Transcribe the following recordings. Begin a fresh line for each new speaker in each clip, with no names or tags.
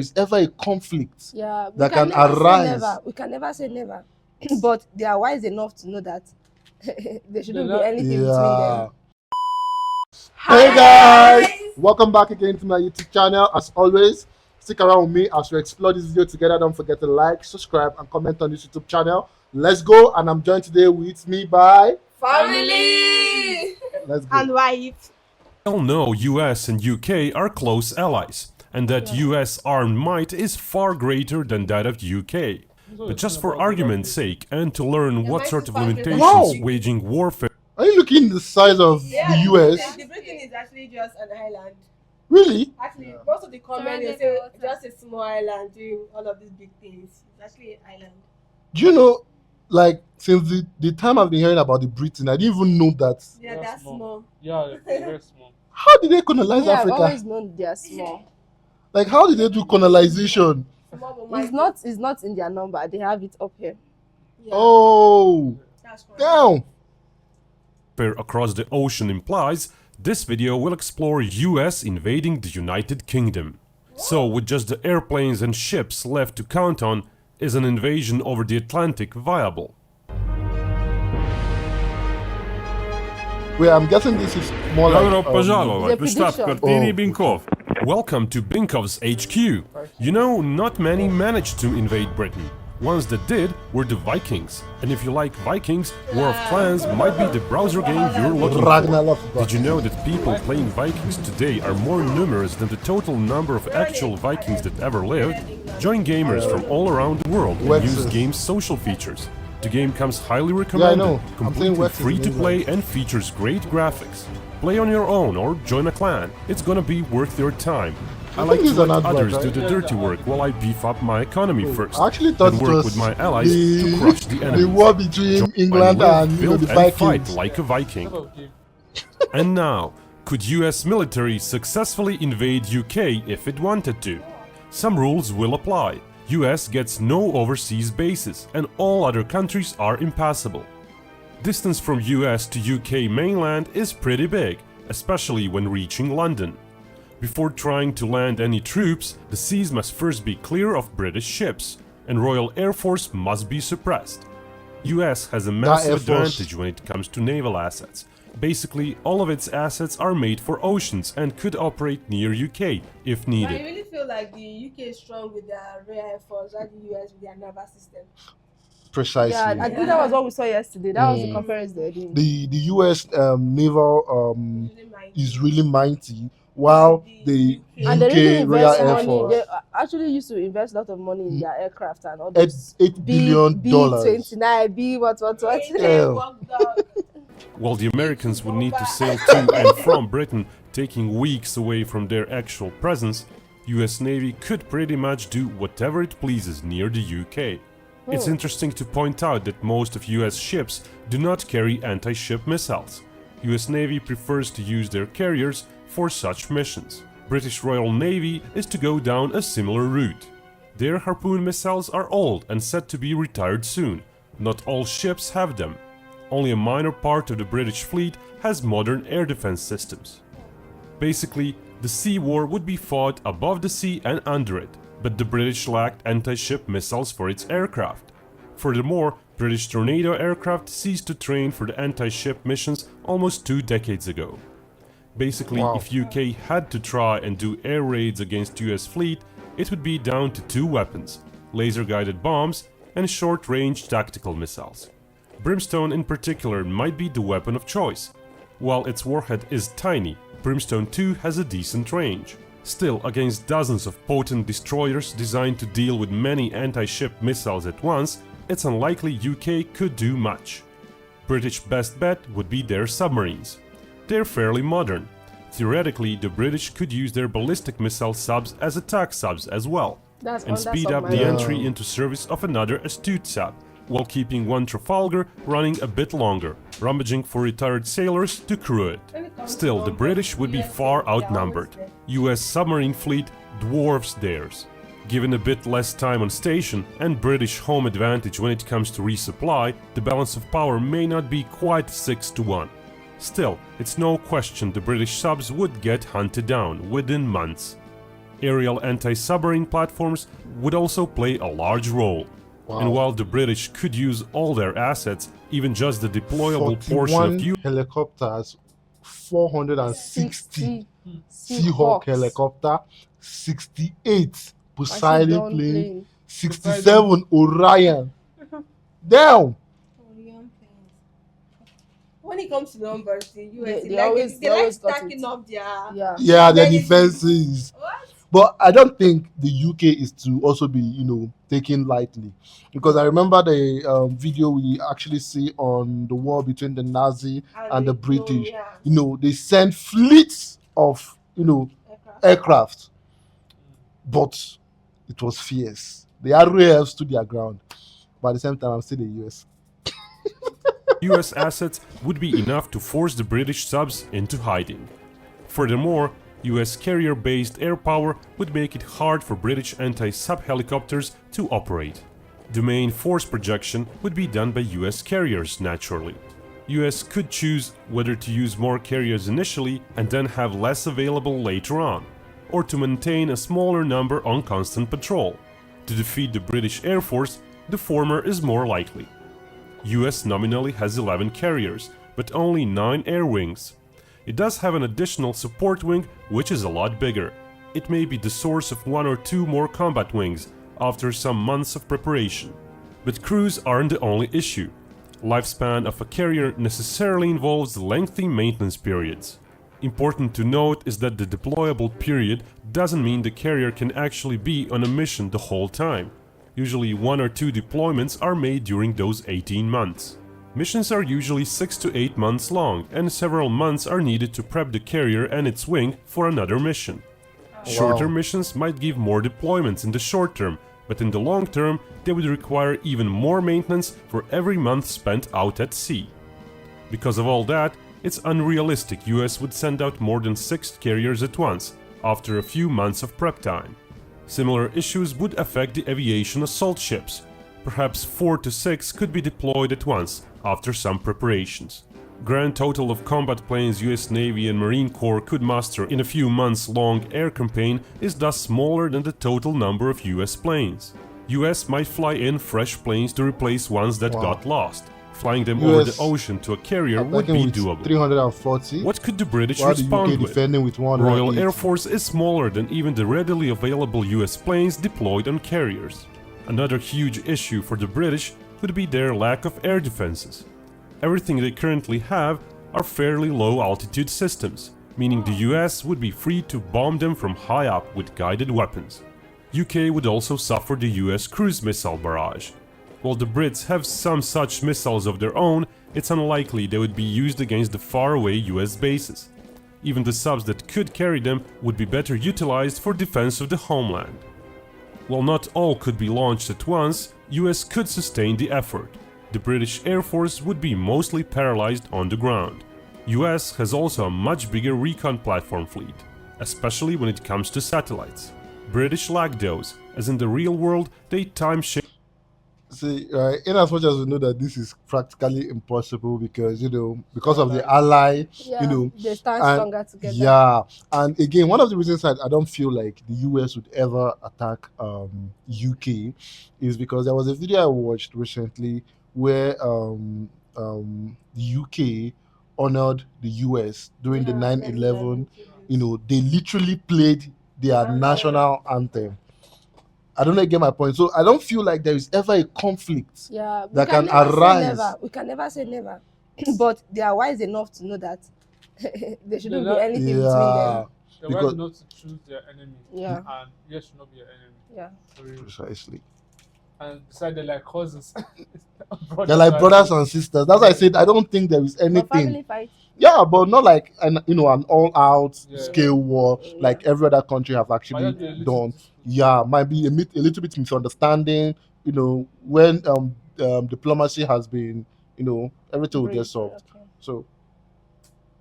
is ever a conflict
Yeah,
that can arise.
Never. We can never say never. But they are wise enough to know that there shouldn't be anything between them.
Hey guys, welcome back again to my YouTube channel. As always, stick around with me as we explore this video together. Don't forget to like, subscribe, and comment on this YouTube channel. Let's go. And I'm joined today with me by
family.
Let's go.
And wife.
We all know US and UK are close allies, and that US armed might is far greater than that of UK. But just for argument's sake, and to learn what sort of limitations waging warfare...
Are you looking at the size of the US?
The Britain is actually just an island.
Really?
Actually, most of the comments they say just a small island doing all of these big things. It's actually an island.
Do you know, like, since the time I've been hearing about the Britain, I didn't even know that.
Yeah, that's small.
Yeah, very small.
How did they colonize Africa?
I've always known they are small.
Like, how did they do colonization?
It's not in their number. They have it up here.
Yeah. Oh, damn.
Across the ocean implies, this video will explore US invading the United Kingdom. So, with just the airplanes and ships left to count on, is an invasion over the Atlantic viable?
Well, I'm guessing this is more like...
Welcome to Binkov's HQ. You know, not many managed to invade Britain. Ones that did were the Vikings. And if you like Vikings, War of Clans might be the browser game you're looking for. Did you know that people playing Vikings today are more numerous than the total number of actual Vikings that ever lived? Join gamers from all around the world and use game's social features. The game comes highly recommended, completely free to play and features great graphics. Play on your own or join a clan, it's gonna be worth your time. I like to let others do the dirty work while I beef up my economy first.
I actually thought
and work with my allies to crush the enemy.
The war between England and the Vikings.
Fight like a Viking. And now, could US military successfully invade UK if it wanted to? Some rules will apply. US gets no overseas bases and all other countries are impassable. Distance from US to UK mainland is pretty big, especially when reaching London. Before trying to land any troops, the seas must first be clear of British ships, and Royal Air Force must be suppressed. US has a massive advantage when it comes to naval assets. Basically, all of its assets are made for oceans and could operate near UK if needed.
I really feel like the UK is strong with their Royal Air Force, while the US with their naval system.
Precisely.
Yeah, I think that was what we saw yesterday. That was the comparison.
The US naval is really mighty, while the UK Royal Air Force
they actually used to invest a lot of money in their aircraft and all those
$8 billion.
B-29, B what.
While the Americans would need to sail to and from Britain, taking weeks away from their actual presence, US Navy could pretty much do whatever it pleases near the UK. It's interesting to point out that most of US ships do not carry anti-ship missiles. US Navy prefers to use their carriers for such missions. British Royal Navy is to go down a similar route. Their Harpoon missiles are old and set to be retired soon. Not all ships have them. Only a minor part of the British fleet has modern air defense systems. Basically, the sea war would be fought above the sea and under it, but the British lacked anti-ship missiles for its aircraft. Furthermore, British Tornado aircraft ceased to train for the anti-ship missions almost 2 decades ago. Basically, if UK had to try and do air raids against US fleet, it would be down to 2 weapons, laser-guided bombs and short-range tactical missiles. Brimstone in particular might be the weapon of choice. While its warhead is tiny, Brimstone 2 has a decent range. Still, against dozens of potent destroyers designed to deal with many anti-ship missiles at once, it's unlikely UK could do much. British best bet would be their submarines. They're fairly modern. Theoretically, the British could use their ballistic missile subs as attack subs as well, and speed up the entry into service of another astute sub, while keeping one Trafalgar running a bit longer, rummaging for retired sailors to crew it. Still, the British would be far outnumbered. US submarine fleet dwarfs theirs. Given a bit less time on station and British home advantage when it comes to resupply, the balance of power may not be quite 6-1. Still, it's no question the British subs would get hunted down within months. Aerial anti-submarine platforms would also play a large role. And while the British could use all their assets, even just the deployable portion of
41 helicopters, 460 Seahawk helicopter, 68 Poseidon plane, 67 Orion. Damn!
When it comes to numbers, the US, they like always got stacking it. up their
Yeah, their defenses.
What?
But I don't think the UK is to also be, taken lightly, because I remember the video we actually see on the war between the Nazi and the British. They sent fleets of, aircraft, but it was fierce. The RAF stood their ground, but at the same time, I'm still the US.
US assets would be enough to force the British subs into hiding. Furthermore, US carrier-based air power would make it hard for British anti-sub helicopters to operate. The main force projection would be done by US carriers, naturally. US could choose whether to use more carriers initially and then have less available later on, or to maintain a smaller number on constant patrol. To defeat the British Air Force, the former is more likely. US nominally has 11 carriers, but only 9 air wings. It does have an additional support wing, which is a lot bigger. It may be the source of 1 or 2 more combat wings after some months of preparation. But crews aren't the only issue. Lifespan of a carrier necessarily involves lengthy maintenance periods. Important to note is that the deployable period doesn't mean the carrier can actually be on a mission the whole time. Usually 1 or 2 deployments are made during those 18 months. Missions are usually 6 to 8 months long, and several months are needed to prep the carrier and its wing for another mission. Shorter missions might give more deployments in the short term, but in the long term they would require even more maintenance for every month spent out at sea. Because of all that, it's unrealistic US would send out more than 6 carriers at once, after a few months of prep time. Similar issues would affect the aviation assault ships. Perhaps 4 to 6 could be deployed at once, after some preparations. Grand total of combat planes US Navy and Marine Corps could muster in a few months long air campaign is thus smaller than the total number of US planes. US might fly in fresh planes to replace ones that got lost. Flying them over the ocean to a carrier would be doable.
340.
What could the British
While the
respond
UK
with?
defending with
Royal
180.
Air Force is smaller than even the readily available US planes deployed on carriers. Another huge issue for the British would be their lack of air defenses. Everything they currently have are fairly low altitude systems, meaning the US would be free to bomb them from high up with guided weapons. UK would also suffer the US cruise missile barrage. While the Brits have some such missiles of their own, it's unlikely they would be used against the faraway US bases. Even the subs that could carry them would be better utilized for defense of the homeland. While not all could be launched at once, US could sustain the effort. The British Air Force would be mostly paralyzed on the ground. US has also a much bigger recon platform fleet, especially when it comes to satellites. British lack those, as in the real world they time-shape.
See, in as much as we know that this is practically impossible because, because of the ally,
they stand stronger together.
Yeah, and again, one of the reasons I don't feel like the US would ever attack UK is because there was a video I watched recently where the UK honored the US during the 9/11. They literally played their national anthem. I don't know, you get my point. So I don't feel like there is ever a conflict that can arise.
We can never say never. But they are wise enough to know that there shouldn't be anything between them.
They're wise not to choose their enemy.
Yeah.
And yes should not be your enemy.
Yeah.
Precisely.
And besides, they're like cousins.
They're like brothers and sisters. That's why I said I don't think there is
But
anything.
family fight.
Yeah, but not like an all-out scale war like every other country have actually done. Yeah, might be a little bit misunderstanding. When diplomacy has been, everything will get solved.
Okay.
So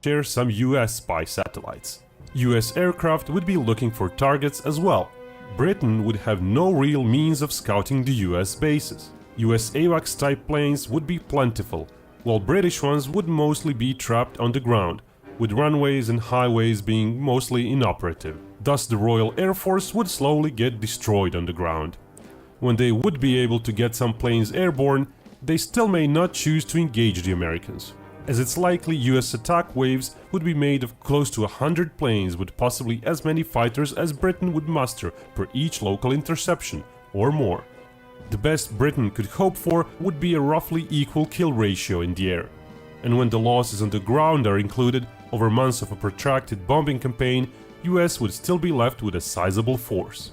Share some US spy satellites. US aircraft would be looking for targets as well. Britain would have no real means of scouting the US bases. US AWACS-type planes would be plentiful, while British ones would mostly be trapped on the ground, with runways and highways being mostly inoperative. Thus the Royal Air Force would slowly get destroyed on the ground. When they would be able to get some planes airborne, they still may not choose to engage the Americans, as it's likely US attack waves would be made of close to 100 planes with possibly as many fighters as Britain would muster per each local interception, or more. The best Britain could hope for would be a roughly equal kill ratio in the air. And when the losses on the ground are included, over months of a protracted bombing campaign, US would still be left with a sizable force.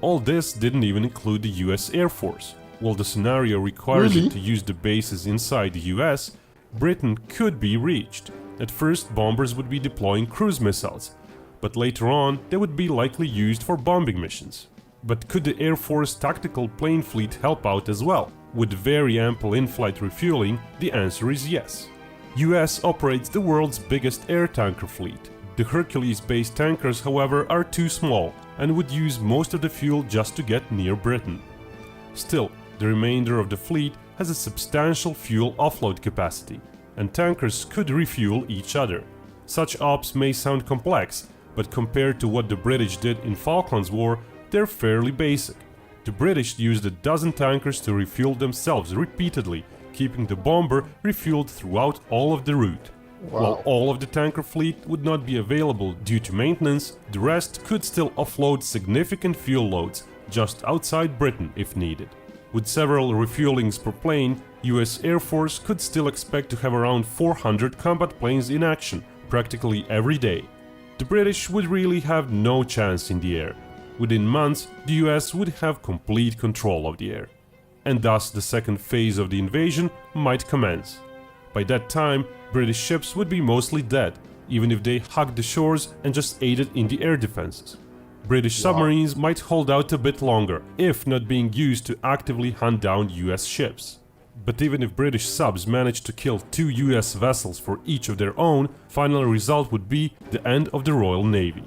All this didn't even include the US Air Force. While the scenario requires it to use the bases inside the US, Britain could be reached. At first, bombers would be deploying cruise missiles, but later on they would be likely used for bombing missions. But could the Air Force tactical plane fleet help out as well? With very ample in-flight refueling, the answer is yes. US operates the world's biggest air tanker fleet. The Hercules-based tankers, however, are too small and would use most of the fuel just to get near Britain. Still, the remainder of the fleet has a substantial fuel offload capacity, and tankers could refuel each other. Such ops may sound complex, but compared to what the British did in Falklands War, they're fairly basic. The British used a dozen tankers to refuel themselves repeatedly, keeping the bomber refueled throughout all of the route.
Wow.
While all of the tanker fleet would not be available due to maintenance, the rest could still offload significant fuel loads just outside Britain if needed. With several refuelings per plane, US Air Force could still expect to have around 400 combat planes in action practically every day. The British would really have no chance in the air. Within months, the US would have complete control of the air. And thus the second phase of the invasion might commence. By that time, British ships would be mostly dead, even if they hugged the shores and just aided in the air defenses. British submarines might hold out a bit longer, if not being used to actively hunt down US ships. But even if British subs managed to kill 2 US vessels for each of their own, final result would be the end of the Royal Navy.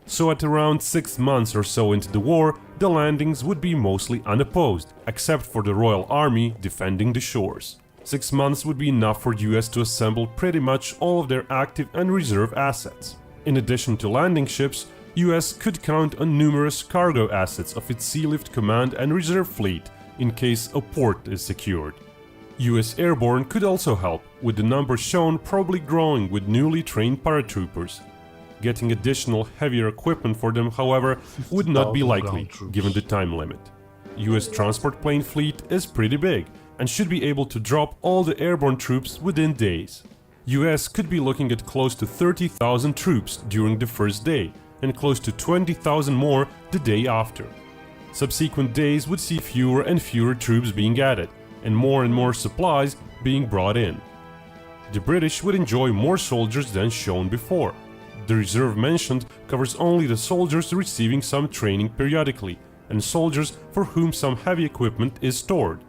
So at around 6 months or so into the war, the landings would be mostly unopposed, except for the Royal Army defending the shores. 6 months would be enough for US to assemble pretty much all of their active and reserve assets. In addition to landing ships, US could count on numerous cargo assets of its Sea Lift Command and Reserve Fleet in case a port is secured. US Airborne could also help, with the numbers shown probably growing with newly trained paratroopers. Getting additional heavier equipment for them, however, would not be likely, given the time limit. US transport plane fleet is pretty big, and should be able to drop all the airborne troops within days. US could be looking at close to 30,000 troops during the first day, and close to 20,000 more the day after. Subsequent days would see fewer and fewer troops being added, and more supplies being brought in. The British would enjoy more soldiers than shown before. The reserve mentioned covers only the soldiers receiving some training periodically, and soldiers for whom some heavy equipment is stored.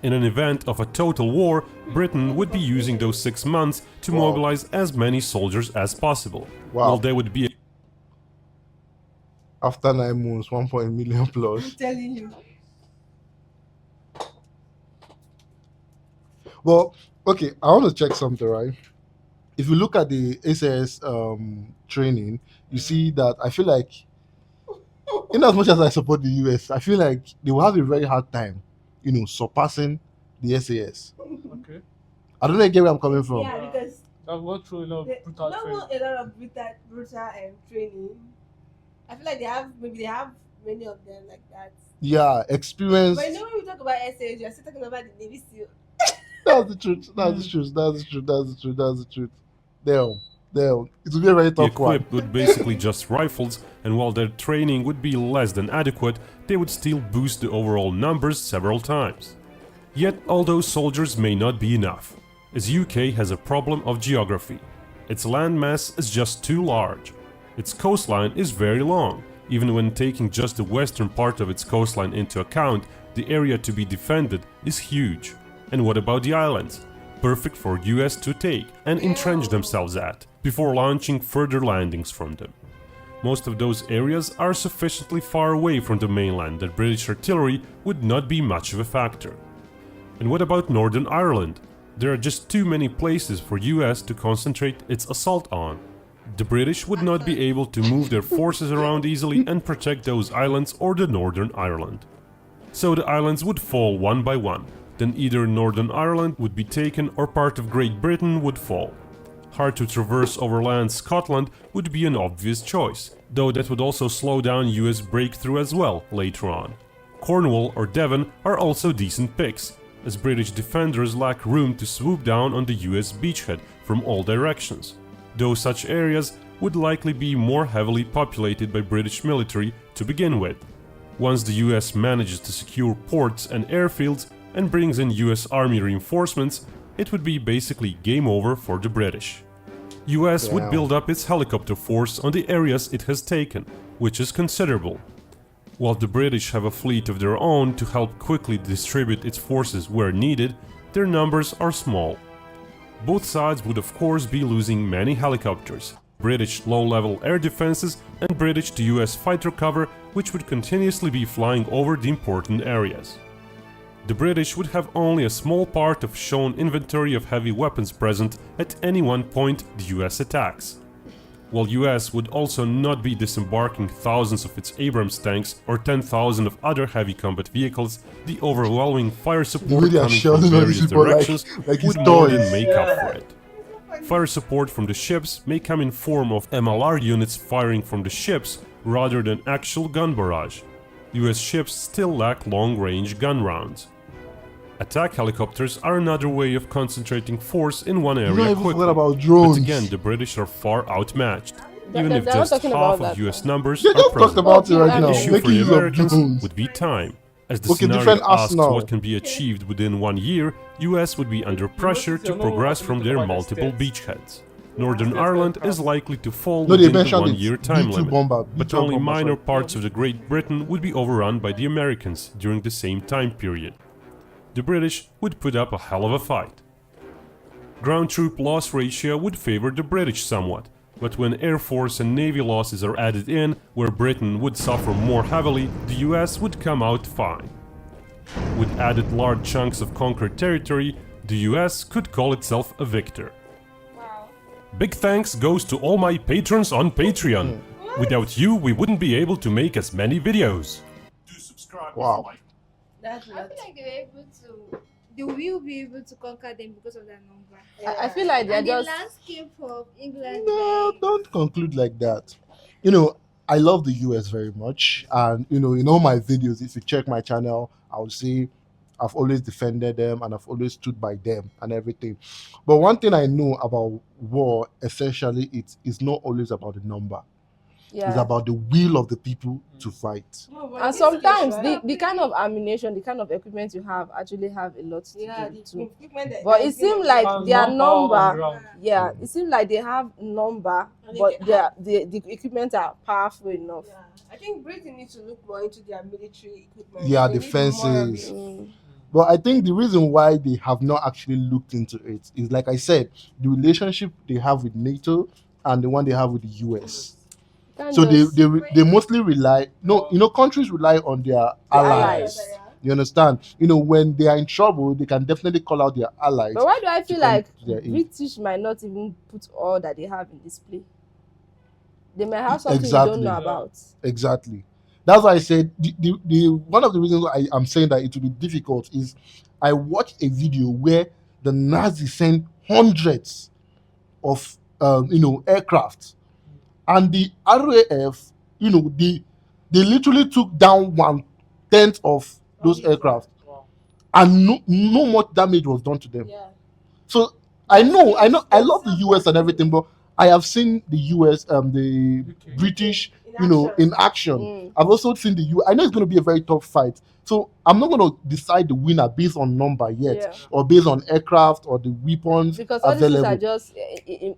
In an event of a total war, Britain would be using those 6 months to mobilize as many soldiers as possible. While they would be
after 9 months, 1 million plus.
I'm telling you.
Well, okay, I want to check something, right? If you look at the SAS training, you see that I feel like, in as much as I support the US, I feel like they will have a very hard time, surpassing the SAS.
Okay.
I don't know if you get where I'm coming from.
Yeah, because
I've gone through a lot of brutal
not
training.
a lot of brutal training. I feel like they have many of them like that.
Yeah, experience.
But when we talk about SAS, you're still talking about the Navy SEAL.
That's the truth. That's the truth. That's the truth. That's the truth. That's the truth. Damn. It will be a very tough one.
equipped with basically just rifles, and while their training would be less than adequate, they would still boost the overall numbers several times. Yet all those soldiers may not be enough, as UK has a problem of geography. Its landmass is just too large. Its coastline is very long. Even when taking just the western part of its coastline into account, the area to be defended is huge. And what about the islands? Perfect for US to take and entrench themselves at, before launching further landings from them. Most of those areas are sufficiently far away from the mainland that British artillery would not be much of a factor. And what about Northern Ireland? There are just too many places for US to concentrate its assault on. The British would not be able to move their forces around easily and protect those islands or the Northern Ireland. So the islands would fall one by one. Then either Northern Ireland would be taken or part of Great Britain would fall. Hard to traverse overland Scotland would be an obvious choice, though that would also slow down US breakthrough as well later on. Cornwall or Devon are also decent picks, as British defenders lack room to swoop down on the US beachhead from all directions, though such areas would likely be more heavily populated by British military to begin with. Once the US manages to secure ports and airfields and brings in US Army reinforcements, it would be basically game over for the British. US would build up its helicopter force on the areas it has taken, which is considerable. While the British have a fleet of their own to help quickly distribute its forces where needed, their numbers are small. Both sides would of course be losing many helicopters, British low-level air defenses and British to US fighter cover, which would continuously be flying over the important areas. The British would have only a small part of shown inventory of heavy weapons present at any one point the US attacks. While US would also not be disembarking thousands of its Abrams tanks or 10,000 of other heavy combat vehicles, the overwhelming fire support coming from various directions would more than make up for it. Fire support from the ships may come in form of MLR units firing from the ships rather than actual gun barrage. US ships still lack long-range gun rounds. Attack helicopters are another way of concentrating force in one area quickly,
about drones.
but again the British are far outmatched, even if
they're not
just
talking
half
about
of
that.
US numbers
They
are
just talked
present.
about it right
The
now.
The issue for
Making
the
use of
Americans
drones.
would be time. As the
Okay,
scenario
different
asks
arsenal.
what can be achieved within 1 year, US would be under pressure to progress from their multiple beachheads. Northern Ireland is likely to fall
No, they
within the
mentioned
1
it.
year time
B2
limit,
bomber,
but
B12
only
bomber,
minor
sorry.
parts of the Great Britain would be overrun by the Americans during the same time period. The British would put up a hell of a fight. Ground troop loss ratio would favor the British somewhat, but when Air Force and Navy losses are added in, where Britain would suffer more heavily, the US would come out fine. With added large chunks of conquered territory, the US could call itself a victor. Big thanks goes to all my patrons on Patreon. Without you, we wouldn't be able to make as many videos. Do subscribe.
Wow.
That's
I feel like they will be able to conquer them because of their number.
I feel like they're
And the
just
landscape of England.
No, don't conclude like that. You know, I love the US very much, and in all my videos, if you check my channel, I would say I've always defended them and I've always stood by them and everything. But one thing I know about war, essentially, it's not always about the number. It's about the will of the people to fight.
and sometimes the kind of ammunition, the kind of equipment you have actually have a lot to do too. But it seems like their number, it seems like they have number, but the equipment are powerful enough.
Yeah. I think Britain needs to look more into their military equipment.
Yeah,
They need
defenses.
more of it.
Mm.
But I think the reason why they have not actually looked into it is, like I said, the relationship they have with NATO and the one they have with the US.
Can't
So
just-
they mostly rely. No, countries rely on their allies.
allies.
You understand? When they are in trouble, they can definitely call out their allies.
But why do I feel
come
like
to their aid.
British might not even put all that they have in display? They might have something we
Exactly.
don't know about.
Exactly. That's why I said the one of the reasons why I'm saying that it will be difficult is I watched a video where the Nazis sent hundreds of aircraft, and the RAF, they literally took down 1/10 of those aircraft, and no much damage was done to them.
Yeah.
So I love the US and everything, but I have seen the US, the
UK.
British,
In
in action.
Mm.
I've also seen the US. I know it's going to be a very tough fight. So I'm not going to decide the winner based on number yet,
Yeah.
or based on aircraft or the weapons
Because all these things
available.
are just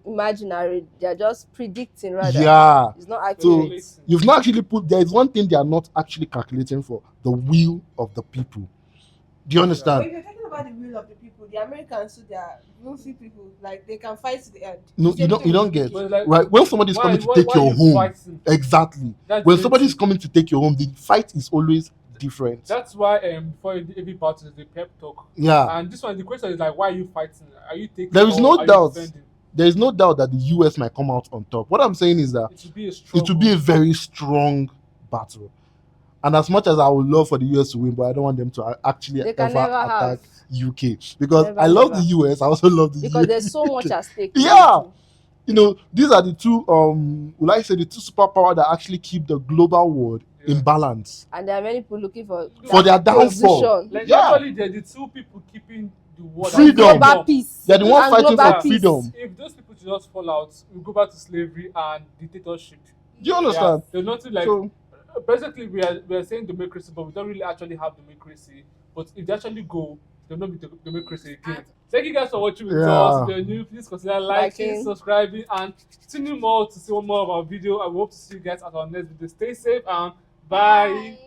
imaginary. They're just predicting, rather.
Yeah.
It's not
So
accurate.
you've not actually there is one thing they are not actually calculating for: the will of the people. Do you
But
understand?
if you're talking about the will of the people, the Americans, so they are willful people. Like they can fight to the end.
No,
Same
you don't.
thing
You don't
with
get
UK.
But like,
right when somebody's
why-
coming to
why-
take
why
your
you
home.
fighting?
Exactly.
That's
When
the
somebody's
thing.
coming to take your home, the fight is always different.
That's why before every battle is the pep talk.
Yeah.
And this one, the question is like, why are you fighting? Are you taking?
There is
or
no
are you
doubt.
defending?
there is no doubt that the US might come out on top. What I'm saying is that
It will be a struggle.
it will be a very strong battle. And as much as I would love for the US to win, but I don't want them to actually
They
ever
can never
attack
have.
UK, because
Never,
I love
never.
the US. I also love the
Because
UK.
there's so much at stake.
Yeah. You know, these are the two will I say the two superpower that actually keep the global world in balance.
And there are many people looking for
their downfall.
position.
Like
Yeah.
actually, they're the two people keeping the world.
Freedom.
Global peace.
They're the one
And
fighting
global
for
peace.
freedom.
If those people just fall out, we go back to slavery and dictatorship.
Do you understand?
They're not like
So,
basically we are saying democracy, but we don't really actually have democracy. But if they actually go, they'll not be democracy again. Thank you guys for watching with us. If you're new, please consider liking, subscribing, and tuning more to see one more of our video. I hope to see you guys at our next video. Stay safe and bye.